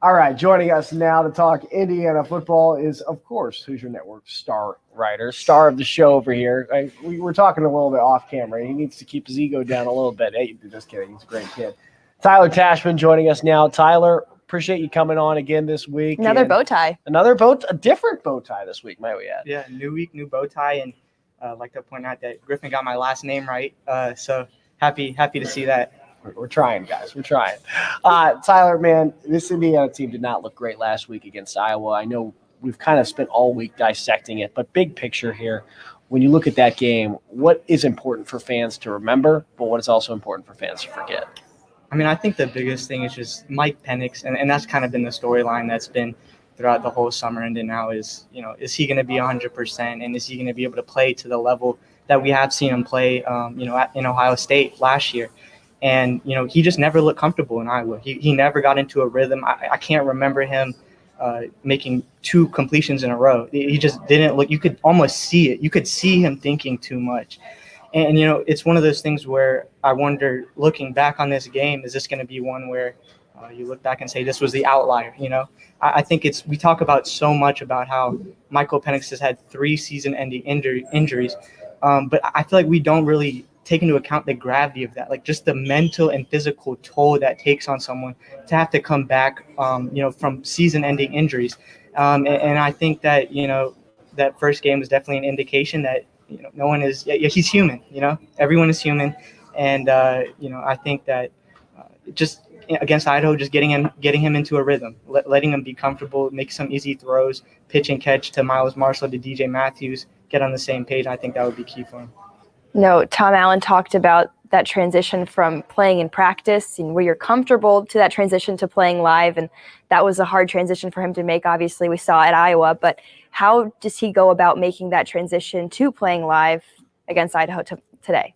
All right, joining us now to talk Indiana football is, of course, Hoosier Network star writer, star of the show over here. We were talking a little bit off camera. He needs to keep his ego down a little bit. Hey, just kidding. He's a great kid. Tyler Tashman joining us now. Tyler, appreciate you coming on again this week. Another bow tie. A different bow tie this week, might we add. Yeah, new week, new bow tie. And I'd like to point out that Griffin got my last name right. So happy to see that. We're trying, guys. We're trying. Tyler, man, this Indiana team did not look great last week against Iowa. I know we've kind of spent all week dissecting it, but big picture here, when you look at that game, what is important for fans to remember, but what is also important for fans to forget? I mean, I think the biggest thing is just Mike Penix, and that's kind of been the storyline that's been throughout the whole summer and now is, is he going to be 100%, and is he going to be able to play to the level that we have seen him play, in Ohio State last year? And, he just never looked comfortable in Iowa. He never got into a rhythm. I can't remember him making 2 completions in a row. He just didn't look – you could almost see it. You could see him thinking too much. And, it's one of those things where I wonder, looking back on this game, is this going to be one where you look back and say this was the outlier? I think we talk about so much about how Michael Penix has had 3 season-ending injuries, but I feel like we don't really – take into account the gravity of that, like just the mental and physical toll that takes on someone to have to come back, from season-ending injuries. And I think that, that first game was definitely an indication that, no one is, he's human, everyone is human. And, I think that just against Idaho, just getting him into a rhythm, letting him be comfortable, make some easy throws, pitch and catch to Miles Marshall, to DJ Matthews, get on the same page. I think that would be key for him. No, Tom Allen talked about that transition from playing in practice and where you're comfortable to that transition to playing live. And that was a hard transition for him to make. Obviously, we saw at Iowa. But how does he go about making that transition to playing live against Idaho today?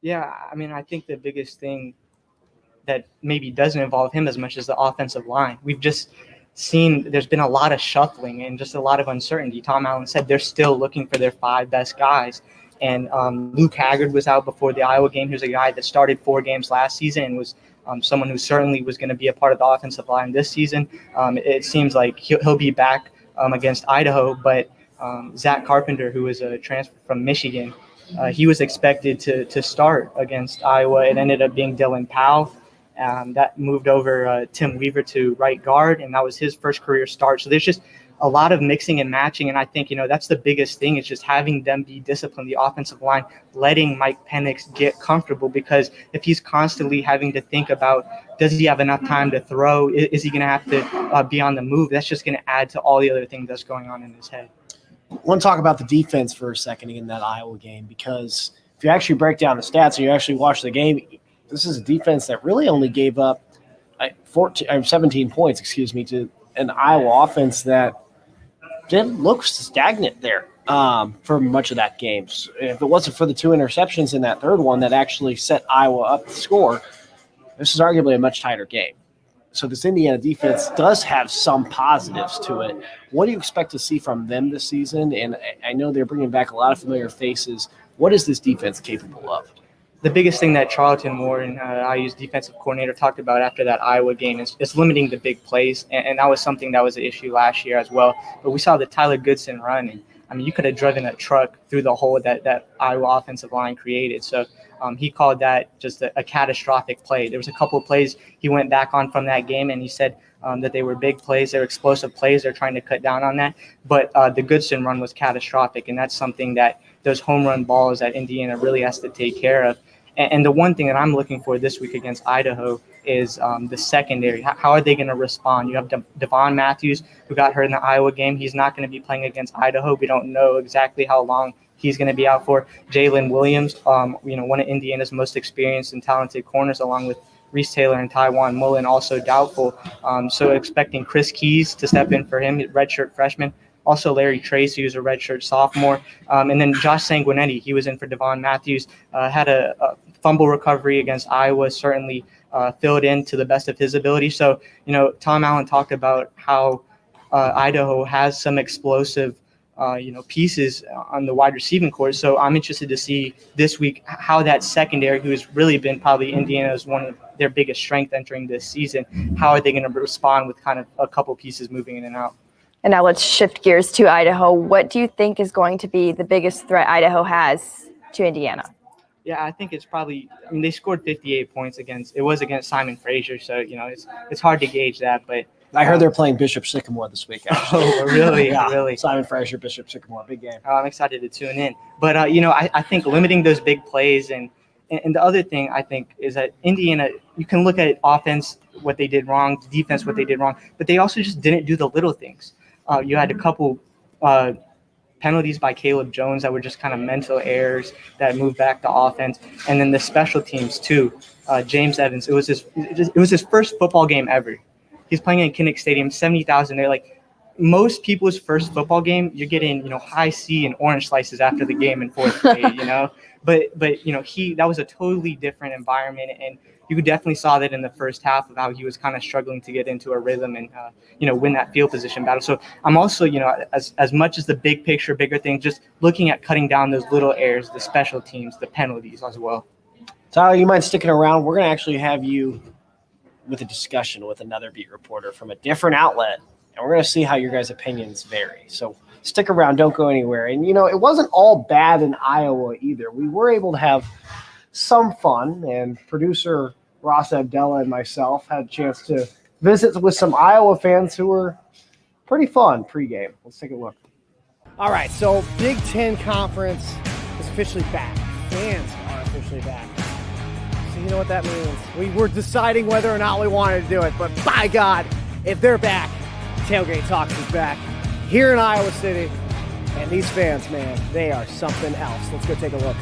Yeah, I mean, I think the biggest thing that maybe doesn't involve him as much as the offensive line. We've just seen there's been a lot of shuffling and just a lot of uncertainty. Tom Allen said they're still looking for their 5 best guys. And Luke Haggard was out before the Iowa game. He was a guy that started 4 games last season and was someone who certainly was going to be a part of the offensive line this season. It seems like he'll be back against Idaho, but Zach Carpenter, who was a transfer from Michigan, he was expected to start against Iowa. It ended up being Dylan Powell. That moved over Tim Weaver to right guard, and that was his first career start. So there's just a lot of mixing and matching, and I think, that's the biggest thing is just having them be disciplined, the offensive line, letting Mike Penix get comfortable, because if he's constantly having to think about, does he have enough time to throw? Is he going to have to be on the move? That's just going to add to all the other things that's going on in his head. I want to talk about the defense for a second in that Iowa game, because if you actually break down the stats and you actually watch the game, this is a defense that really only gave up 17 points, to an Iowa offense that didn't look stagnant there for much of that game. So if it wasn't for the 2 interceptions in that third one that actually set Iowa up to score, this is arguably a much tighter game. So this Indiana defense does have some positives to it. What do you expect to see from them this season? And I know they're bringing back a lot of familiar faces. What is this defense capable of? The biggest thing that Charlton Warren, IU's defensive coordinator, talked about after that Iowa game is limiting the big plays. And that was something that was an issue last year as well. But we saw the Tyler Goodson run. And, I mean, you could have driven a truck through the hole that Iowa offensive line created. So he called that just a catastrophic play. There was a couple of plays he went back on from that game, and he said that they were big plays, they were explosive plays. They're trying to cut down on that. But the Goodson run was catastrophic, and that's something that those home run balls that Indiana really has to take care of. And the one thing that I'm looking for this week against Idaho is the secondary. How are they going to respond? You have Devon Matthews, who got hurt in the Iowa game. He's not going to be playing against Idaho. We don't know exactly how long he's going to be out for. Jalen Williams, one of Indiana's most experienced and talented corners, along with Reese Taylor and Tywan Mullen, also doubtful. So expecting Chris Keys to step in for him, redshirt freshman. Also Larry Tracy, who's a redshirt sophomore. And then Josh Sanguinetti, he was in for Devon Matthews, had a fumble recovery against Iowa, certainly filled in to the best of his ability. So, Tom Allen talked about how Idaho has some explosive pieces on the wide receiving corps. So I'm interested to see this week how that secondary, who has really been probably Indiana's one of their biggest strength entering this season, how are they going to respond with kind of a couple pieces moving in and out? And now let's shift gears to Idaho. What do you think is going to be the biggest threat Idaho has to Indiana? Yeah, I think it's probably, they scored 58 points against Simon Fraser. So, it's hard to gauge that, but I heard they're playing Bishop Sycamore this week, actually. Oh, really? Yeah. Really? Simon Fraser, Bishop Sycamore, big game. I'm excited to tune in. But, I think limiting those big plays and the other thing I think is that Indiana, you can look at offense, what they did wrong, defense, what they did wrong, but they also just didn't do the little things. You had a couple penalties by Caleb Jones that were just kind of mental errors that moved back to offense. And then the special teams too. James Evans, it was his first football game ever. He's playing in Kinnick Stadium, 70,000 there. Like most people's first football game, you're getting, high C and orange slices after the game in fourth grade, But that was a totally different environment, and you definitely saw that in the first half of how he was kind of struggling to get into a rhythm and win that field position battle. So I'm also as much as the big picture, bigger thing, just looking at cutting down those little errors, the special teams, the penalties as well. Tyler, you mind sticking around? We're going to actually have you with a discussion with another beat reporter from a different outlet, and we're going to see how your guys' opinions vary. So stick around, don't go anywhere. And, it wasn't all bad in Iowa either. We were able to have some fun, and producer Ross Abdella and myself had a chance to visit with some Iowa fans who were pretty fun pregame. Let's take a look. All right, so Big Ten Conference is officially back. Fans are officially back. So you know what that means. We were deciding whether or not we wanted to do it, but by God, if they're back, Tailgate Talks is back here in Iowa City. And these fans, man, they are something else. Let's go take a look.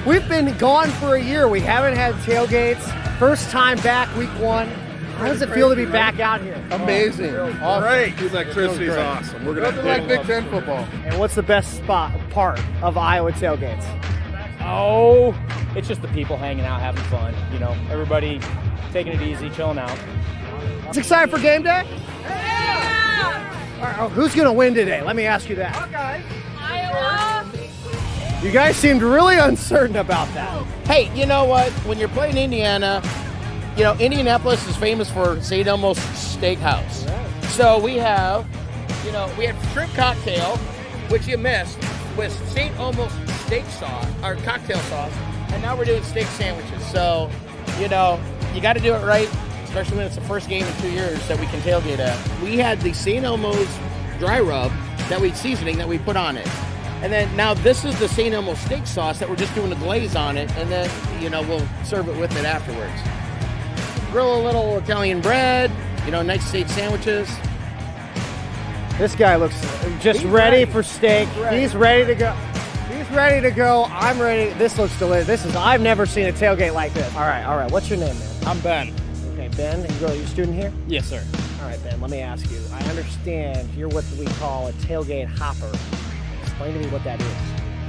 We've been gone for a year. We haven't had tailgates. First time back, week 1. How does it feel to be back out here? Amazing. Awesome. Great. The electricity is awesome. We're going to like Big Ten football. And what's the best part of Iowa tailgates? Oh, it's just the people hanging out, having fun. Everybody taking it easy, chilling out. It's excited for game day? Yeah! All right, who's going to win today? Let me ask you that. Okay. Iowa! You guys seemed really uncertain about that. Hey, you know what? When you're playing Indiana, Indianapolis is famous for St. Elmo's Steakhouse. Right. So we have shrimp cocktail, which you missed, with St. Elmo's steak sauce, or cocktail sauce, and now we're doing steak sandwiches. So, you got to do it right, especially when it's the first game in 2 years that we can tailgate at. We had the St. Elmo's dry rub seasoning that we put on it. And then now this is the St. Elmo's steak sauce that we're just doing the glaze on it, and then, we'll serve it with it afterwards. Grill a little Italian bread, nice steak sandwiches. This guy looks just ready for steak. He's ready to go. He's ready to go. I'm ready. This looks delicious. I've never seen a tailgate like this. All right. What's your name, man? I'm Ben. Okay, Ben. You a student here? Yes, sir. All All right, Ben, let me ask you. I understand you're what we call a tailgate hopper. Explain to me what that is.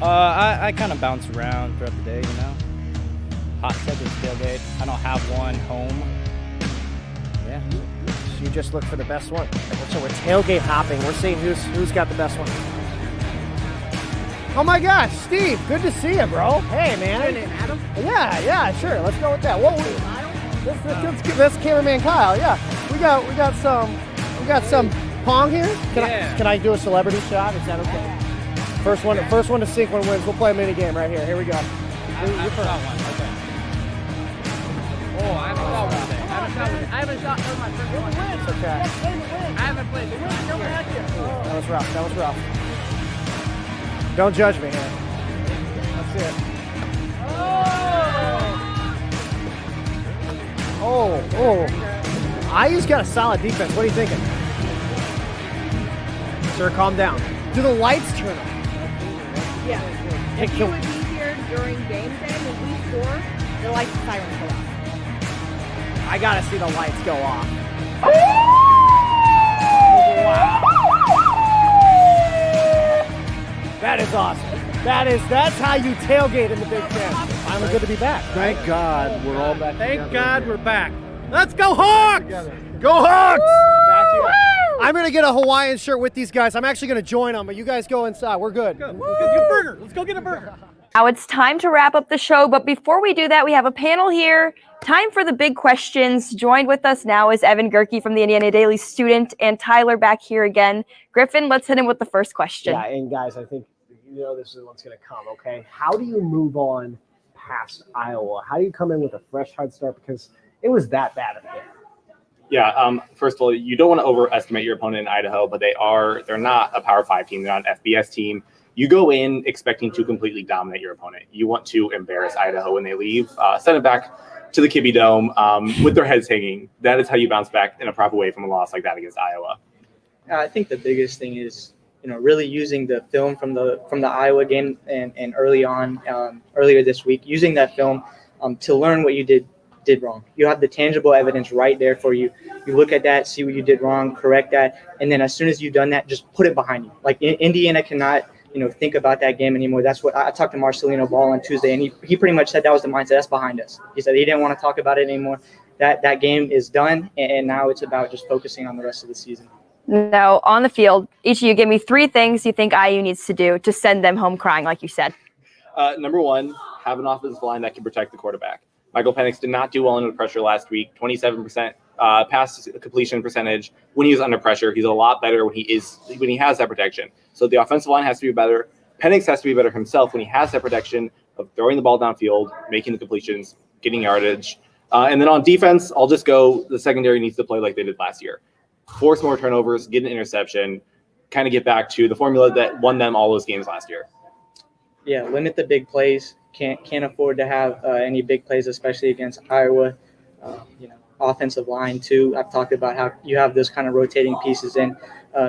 I kind of bounce around throughout the day, you know. Hot tailgate. I don't have one home. Yeah. So you just look for the best one. So we're tailgate hopping. We're seeing who's got the best one. Oh my gosh, Steve, good to see you, bro. Hey, man. Your name Adam? Yeah, sure. Let's go with that. Whoa, that's cameraman Kyle. Yeah, we got some pong here. Can I do a celebrity shot? Is that okay? First one to sink one wins. We'll play a mini game right here. Here we go. I haven't shot one. Okay. Oh, I haven't shot one today. I haven't shot. That was my first one. It's okay. I haven't played the game. That was rough. Don't judge me here. That's it. Oh. IU's got a solid defense. What are you thinking? Sir, calm down. Do the lights turn on? Yeah. If you would be here during game day when we score, the lights and sirens go off. I gotta see the lights go off. Oh! Wow. That is awesome. That's how you tailgate in the Big Ten. Finally good to be back. Thank God we're all back. Thank God we're back. Let's go Hawks! Go Hawks! Back to you. I'm gonna get a Hawaiian shirt with these guys. I'm actually gonna join them, but you guys go inside. We're good. Let's go get a burger. Let's go get a burger. Now it's time to wrap up the show, but before we do that, we have a panel here. Time for the big questions. Joined with us now is Evan Gerke from the Indiana Daily Student and Tyler back here again. Griffin, let's hit him with the first question. Yeah, and guys, I think you know this is what's gonna come, okay? How do you move on past Iowa? How do you come in with a fresh head start? Because it was that bad of a game. Yeah, first of all, you don't want to overestimate your opponent in Idaho, but they're not a Power 5 team. They're not an FBS team. You go in expecting to completely dominate your opponent. You want to embarrass Idaho when they leave, send it back to the Kibbe Dome with their heads hanging. That is how you bounce back in a proper way from a loss like that against Iowa. I think the biggest thing is, really using the film from the Iowa game and earlier this week, using that film to learn what you did wrong. You have the tangible evidence right there for you. You look at that, see what you did wrong, correct that, and then as soon as you've done that, just put it behind you. Like Indiana cannot, think about that game anymore. That's what I talked to Marcelino Ball on Tuesday, and he pretty much said that was the mindset. That's behind us. He said he didn't want to talk about it anymore. That game is done, and now it's about just focusing on the rest of the season. Now, on the field, each of you give me 3 things you think IU needs to do to send them home crying, like you said. Number one, have an offensive line that can protect the quarterback. Michael Penix did not do well under pressure last week. 27% pass completion percentage when he was under pressure. He's a lot better when he has that protection. So the offensive line has to be better. Penix has to be better himself when he has that protection of throwing the ball downfield, making the completions, getting yardage. And then on defense, I'll just go the secondary needs to play like they did last year. Force more turnovers, get an interception, kind of get back to the formula that won them all those games last year. Yeah, limit the big plays. Can't afford to have any big plays, especially against Iowa. Offensive line too. I've talked about how you have those kind of rotating pieces in,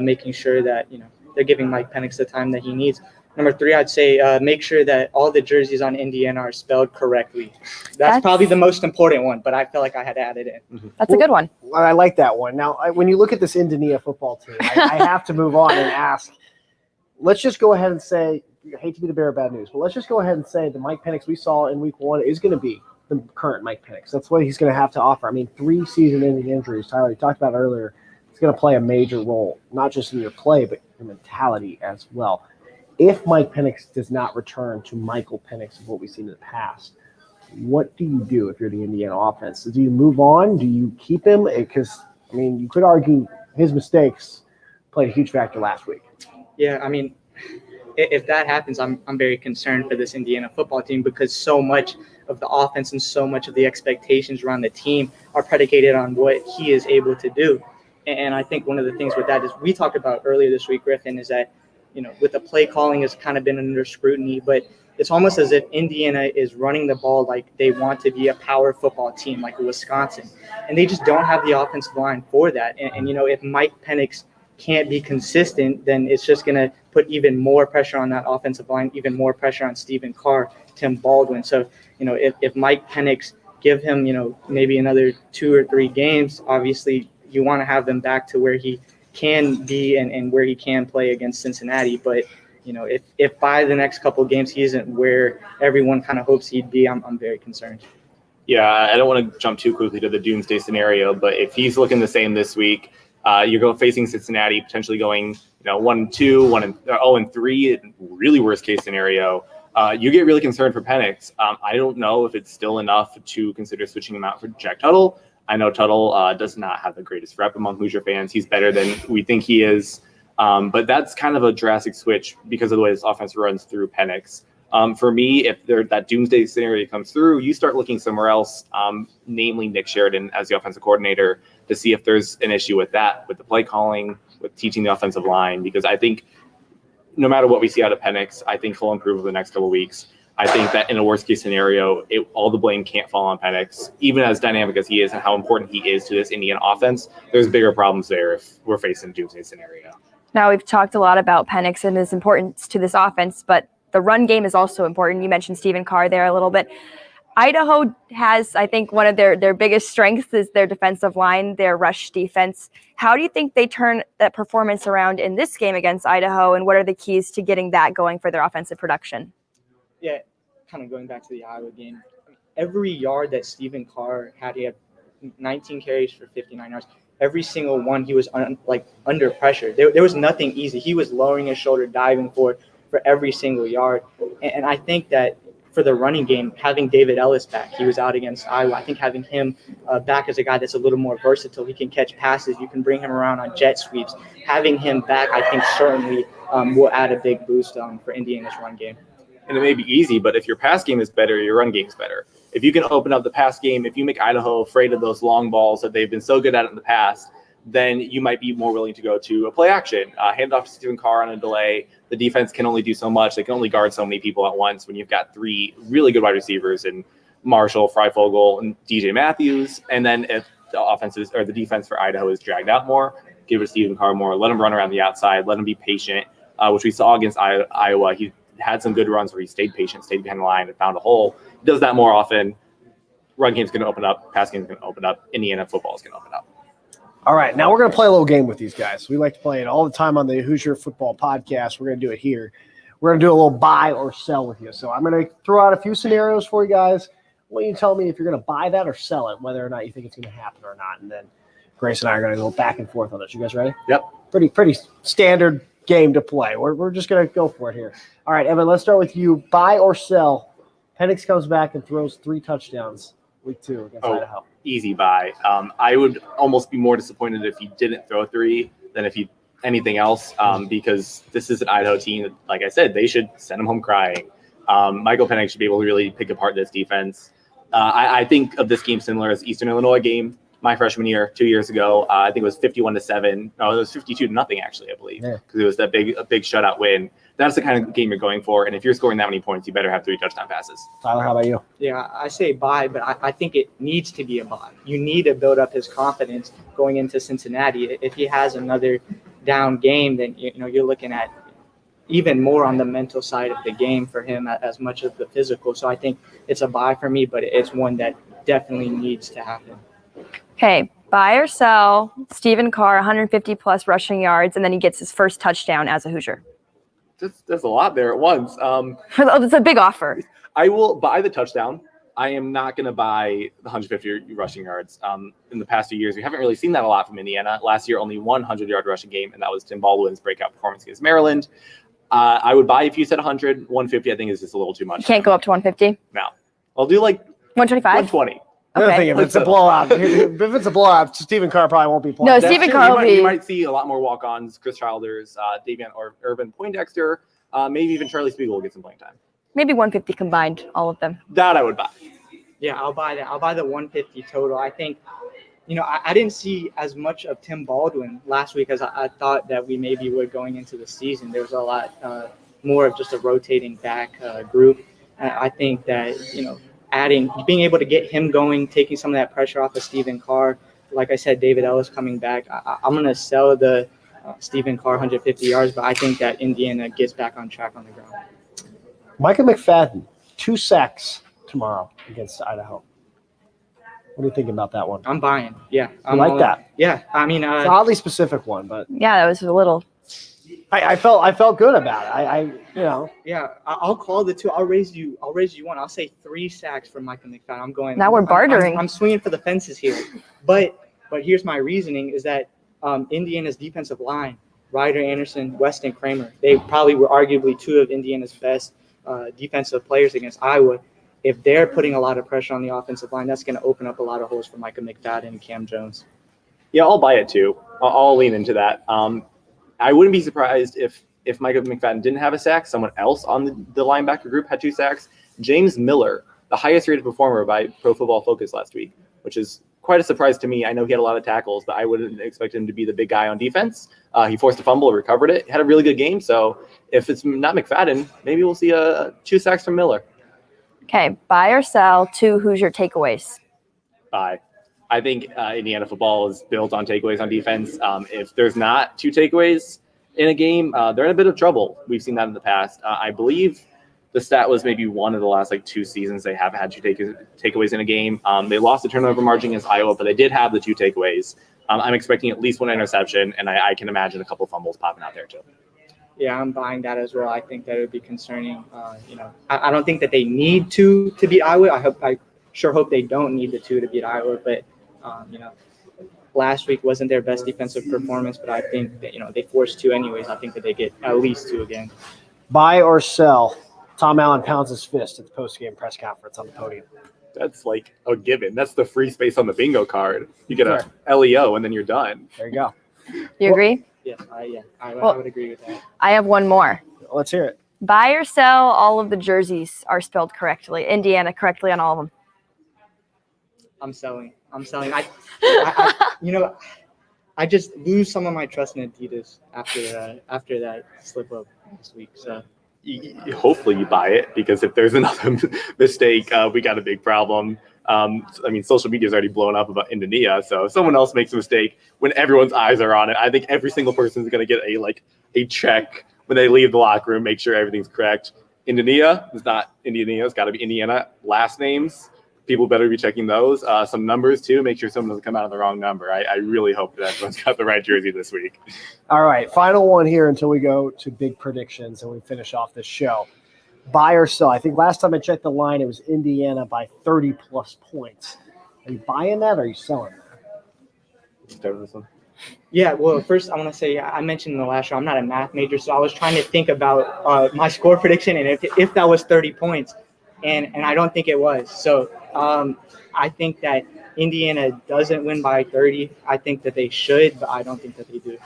making sure that they're giving Mike Penix the time that he needs. Number 3, I'd say make sure that all the jerseys on Indiana are spelled correctly. That's probably the most important one, but I feel like I had to add it in. That's a good one. Well, I like that one. Now, when you look at this Indiana football team, I have to move on and ask. Let's just go ahead and say, I hate to be the bearer of bad news, but let's just go ahead and say the Mike Penix we saw in week 1 is going to be the current Mike Penix. That's what he's going to have to offer. I mean, 3 season-ending injuries. Tyler, you talked about earlier. It's going to play a major role, not just in your play, but your mentality as well. If Mike Penix does not return to Michael Penix of what we've seen in the past, what do you do if you're the Indiana offense? Do you move on? Do you keep him? Because, you could argue his mistakes played a huge factor last week. Yeah, if that happens, I'm very concerned for this Indiana football team because so much of the offense and so much of the expectations around the team are predicated on what he is able to do. And I think one of the things with that is we talked about earlier this week, Griffin, is that with the play calling has kind of been under scrutiny, but it's almost as if Indiana is running the ball like they want to be a power football team like Wisconsin. And they just don't have the offensive line for that. And if Mike Penix can't be consistent, then it's just going to put even more pressure on that offensive line, even more pressure on Stephen Carr, Tim Baldwin. So, if Mike Penix give him, maybe another 2 or 3 games, obviously you want to have them back to where he can be and where he can play against Cincinnati. But, if by the next couple of games he isn't where everyone kind of hopes he'd be, I'm very concerned. Yeah, I don't want to jump too quickly to the doomsday scenario, but if he's looking the same this week, you're facing Cincinnati, potentially going 1-2, 0-3, really worst case scenario. You get really concerned for Penix. I don't know if it's still enough to consider switching him out for Jack Tuttle. I know Tuttle does not have the greatest rep among Hoosier fans. He's better than we think he is, but that's kind of a drastic switch because of the way this offense runs through Penix. For me, if that doomsday scenario comes through, you start looking somewhere else, namely Nick Sheridan as the offensive coordinator, to see if there's an issue with that, with the play calling, with teaching the offensive line, because I think no matter what we see out of Penix, I think he'll improve over the next couple of weeks. I think that in a worst case scenario, all the blame can't fall on Penix. Even as dynamic as he is and how important he is to this Indiana offense, there's bigger problems there if we're facing a doomsday scenario. Now, we've talked a lot about Penix and his importance to this offense, but the run game is also important. You mentioned Stephen Carr there a little bit. Idaho has, I think, one of their biggest strengths is their defensive line, their rush defense. How do you think they turn that performance around in this game against Idaho, and what are the keys to getting that going for their offensive production? Yeah, kind of going back to the Iowa game, every yard that Stephen Carr had, he had 19 carries for 59 yards. Every single one, he was under pressure. There was nothing easy. He was lowering his shoulder, diving forward for every single yard. And I think that for the running game, having David Ellis back, he was out against Iowa. I think having him back as a guy that's a little more versatile, he can catch passes. You can bring him around on jet sweeps. Having him back, I think certainly will add a big boost for Indiana's run game. And it may be easy, but if your pass game is better, your run game is better. If you can open up the pass game, if you make Idaho afraid of those long balls that they've been so good at in the past, then you might be more willing to go to a play action. Hand off to Stephen Carr on a delay. The defense can only do so much. They can only guard so many people at once when you've got three really good wide receivers in Marshall, Freifogel, and DJ Matthews. And then if the defense for Idaho is dragged out more, give it to Stephen Carr more, let him run around the outside, let him be patient, which we saw against Iowa. He had some good runs where he stayed patient, stayed behind the line, and found a hole. He does that more often. Run game's going to open up. Pass game's going to open up. Indiana football is going to open up. All right, now we're going to play a little game with these guys. We like to play it all the time on the Hoosier Football Podcast. We're going to do it here. We're going to do a little buy or sell with you. So I'm going to throw out a few scenarios for you guys. I want you to tell me if you're going to buy that or sell it, whether or not you think it's going to happen or not. And then Grace and I are going to go back and forth on this. You guys ready? Yep. Pretty standard game to play. We're just going to go for it here. All right, Evan, let's start with you. Buy or sell. Penix comes back and throws 3 touchdowns week 2 against Idaho. Easy buy. I would almost be more disappointed if he didn't throw 3 than if he anything else, because this is an Idaho team that, like I said, they should send him home crying. Michael Penix should be able to really pick apart this defense. I think of this game similar as Eastern Illinois game my freshman year 2 years ago. I think it was 51-7. No, it was 52-0 actually, I believe, because it was that a big shutout win. That's the kind of game you're going for, and if you're scoring that many points, you better have 3 touchdown passes. Tyler, how about you? Yeah, I say buy, but I think it needs to be a buy. You need to build up his confidence going into Cincinnati. If he has another down game, then you're looking at even more on the mental side of the game for him as much as the physical. So I think it's a buy for me, but it's one that definitely needs to happen. Okay, buy or sell, Stephen Carr, 150-plus rushing yards, and then he gets his first touchdown as a Hoosier. There's a lot there at once. It's a big offer. I will buy the touchdown. I am not going to buy the 150 rushing yards. In the past few years, we haven't really seen that a lot from Indiana. Last year, only 100-yard rushing game, and that was Tim Baldwin's breakout performance against Maryland. I would buy if you said 100. 150, I think, is just a little too much. You can't go up to 150? No. I'll do 125? 120. Another thing, if it's a blowout, Stephen Carr probably won't be playing. No, Stephen Carr will be. You might see a lot more walk-ons, Chris Childers, Davion or Irvin Poindexter, maybe even Charlie Spiegel will get some playing time. Maybe 150 combined, all of them. That I would buy. Yeah, I'll buy that. I'll buy the 150 total. I think, I didn't see as much of Tim Baldwin last week as I thought that we maybe would going into the season. There was a lot more of just a rotating back group. I think that, being able to get him going, taking some of that pressure off of Stephen Carr. Like I said, David Ellis coming back. I'm going to sell the Stephen Carr 150 yards, but I think that Indiana gets back on track on the ground. Micah McFadden, 2 sacks tomorrow against Idaho. What do you think about that one? I'm buying. Yeah. I like that. Yeah. I mean, It's an oddly specific one, but Yeah, that was a little. I felt good about it. I you know. Yeah, I'll call the 2. I'll raise you one. I'll say 3 sacks for Michael McFadden. I'm going. Now we're bartering. I'm swinging for the fences here, but here's my reasoning: is that Indiana's defensive line, Ryder Anderson, Weston Kramer, they probably were arguably 2 of Indiana's best defensive players against Iowa. If they're putting a lot of pressure on the offensive line, that's going to open up a lot of holes for Micah McFadden and Cam Jones. Yeah, I'll buy it too. I'll lean into that. I wouldn't be surprised if Micah McFadden didn't have a sack. Someone else on the linebacker group had 2 sacks. James Miller, the highest rated performer by Pro Football Focus last week, which is quite a surprise to me. I know he had a lot of tackles, but I wouldn't expect him to be the big guy on defense. He forced a fumble, recovered it, had a really good game. So if it's not McFadden, maybe we'll see 2 sacks from Miller. Okay, buy or sell 2 Hoosier takeaways. Buy. I think Indiana football is built on takeaways on defense. If there's not 2 takeaways in a game, they're in a bit of trouble. We've seen that in the past. I believe the stat was maybe one of the last 2 seasons they have had 2 takeaways in a game. They lost the turnover margin against Iowa, but they did have the 2 takeaways. I'm expecting at least 1 interception, and I can imagine a couple fumbles popping out there too. Yeah, I'm buying that as well. I think that would be concerning. I don't think that they need to beat Iowa. I sure hope they don't need the 2 to beat Iowa, but last week wasn't their best defensive performance, but I think that, they forced 2 anyways. I think that they get at least 2 again. Buy or sell. Tom Allen pounds his fist at the post-game press conference on the podium. That's like a given. That's the free space on the bingo card. You get a LEO and then you're done. There you go. You agree? Yes, I would agree with that. I have one more. Let's hear it. Buy or sell all of the jerseys are spelled correctly. Indiana correctly on all of them. I'm selling. I just lose some of my trust in Adidas after that slip up this week. So hopefully you buy it, because if there's another mistake, we got a big problem. Social media is already blown up about Indonesia. So if someone else makes a mistake when everyone's eyes are on it, I think every single person is going to get a check when they leave the locker room, make sure everything's correct. Indonesia is not Indiana. It's got to be Indiana. Last names, people better be checking those. Some numbers too. Make sure someone doesn't come out of the wrong number. I really hope that everyone's got the right jersey this week. All right, final one here until we go to big predictions and we finish off this show. Buy or sell. I think last time I checked the line, it was Indiana by 30-plus points. Are you buying that or are you selling that? Start with this one. Yeah, well, first I want to say I mentioned in the last show I'm not a math major, so I was trying to think about my score prediction and if that was 30 points, and I don't think it was. So I think that Indiana doesn't win by 30. I think that they should, but I don't think that they do.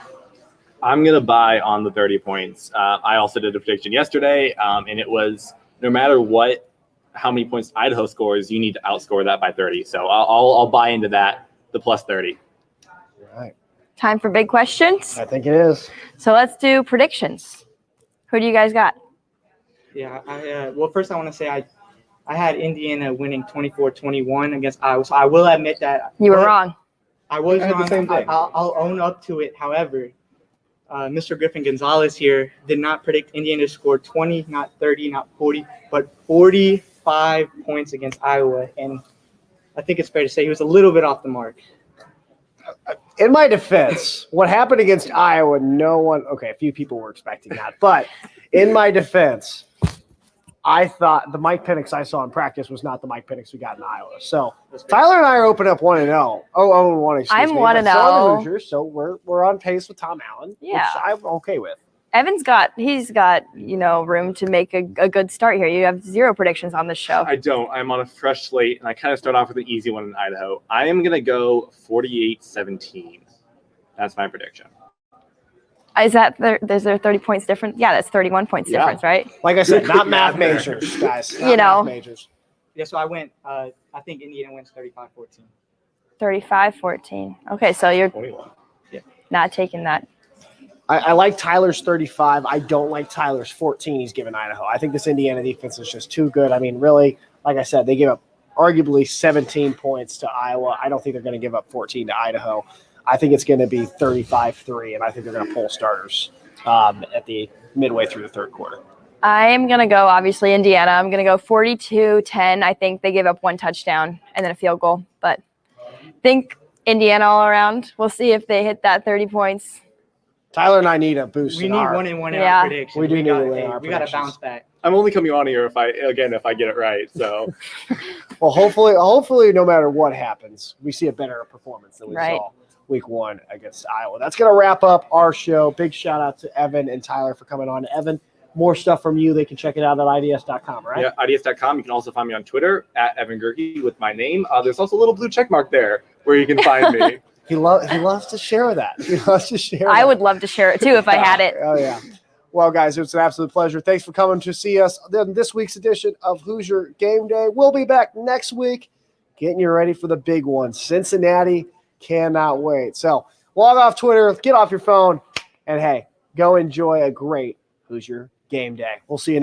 I'm going to buy on the 30 points. I also did a prediction yesterday, and it was no matter how many points Idaho scores, you need to outscore that by 30. So I'll buy into that, the plus 30. All right. Time for big questions. I think it is. So let's do predictions. Who do you guys got? Yeah, well, first I want to say I had Indiana winning 24-21 against Iowa. So I will admit that you were wrong. I was wrong. The same thing. I'll own up to it. However, Mr. Griffin Gonzalez here did not predict Indiana to score 20, not 30, not 40, but 45 points against Iowa. And I think it's fair to say he was a little bit off the mark. In my defense, what happened against Iowa, a few people were expecting that. But in my defense, I thought the Mike Penix I saw in practice was not the Mike Penix we got in Iowa. So Tyler and I are opening up 1-0. 0-1, I'm 1-0. So are the Hoosiers, so we're on pace with Tom Allen, yeah, which I'm okay with. Evan's got room to make a good start here. You have 0 predictions on this show. I don't. I'm on a fresh slate, and I kind of start off with an easy one in Idaho. I am going to go 48-17. That's my prediction. Is there 30 points difference? Yeah, that's 31 points difference, right? Like I said, not math majors, guys. Math majors. Yeah, so I went. I think Indiana wins 35-14. 35-14. Okay, so you're 21. Yeah. Not taking that. I like Tyler's 35. I don't like Tyler's 14 he's given Idaho. I think this Indiana defense is just too good. I mean, really, like I said, they gave up arguably 17 points to Iowa. I don't think they're going to give up 14 to Idaho. I think it's going to be 35-3, and I think they're going to pull starters at the midway through the third quarter. I'm going to go, obviously, Indiana. I'm going to go 42-10. I think they gave up 1 touchdown and then a field goal, but think Indiana all around. We'll see if they hit that 30 points. Tyler and I need a boost. We in need our, one in one Yeah. out prediction. We do need gotta, to win our we got to predictions. bounce back. I'm only coming on here if I get it right. So Well, hopefully, no matter what happens, we see a better performance than we Right. saw week 1 against Iowa. That's going to wrap up our show. Big shout out to Evan and Tyler for coming on. Evan, more stuff from you. They can check it out at IDS.com, right? yeah, IDS.com. You can also find me on Twitter at Evan Gerke with my name. There's also a little blue check mark there where you can find me. He loves to share that. He loves to share I that. would love to share it too if I had it. Oh, yeah. Well, guys, it's an absolute pleasure. Thanks for coming to see us in this week's edition of Hoosier Game Day. We'll be back next week getting you ready for the big one. Cincinnati cannot wait. So log off Twitter, get off your phone, and, hey, go enjoy a great Hoosier Game Day. We'll see you next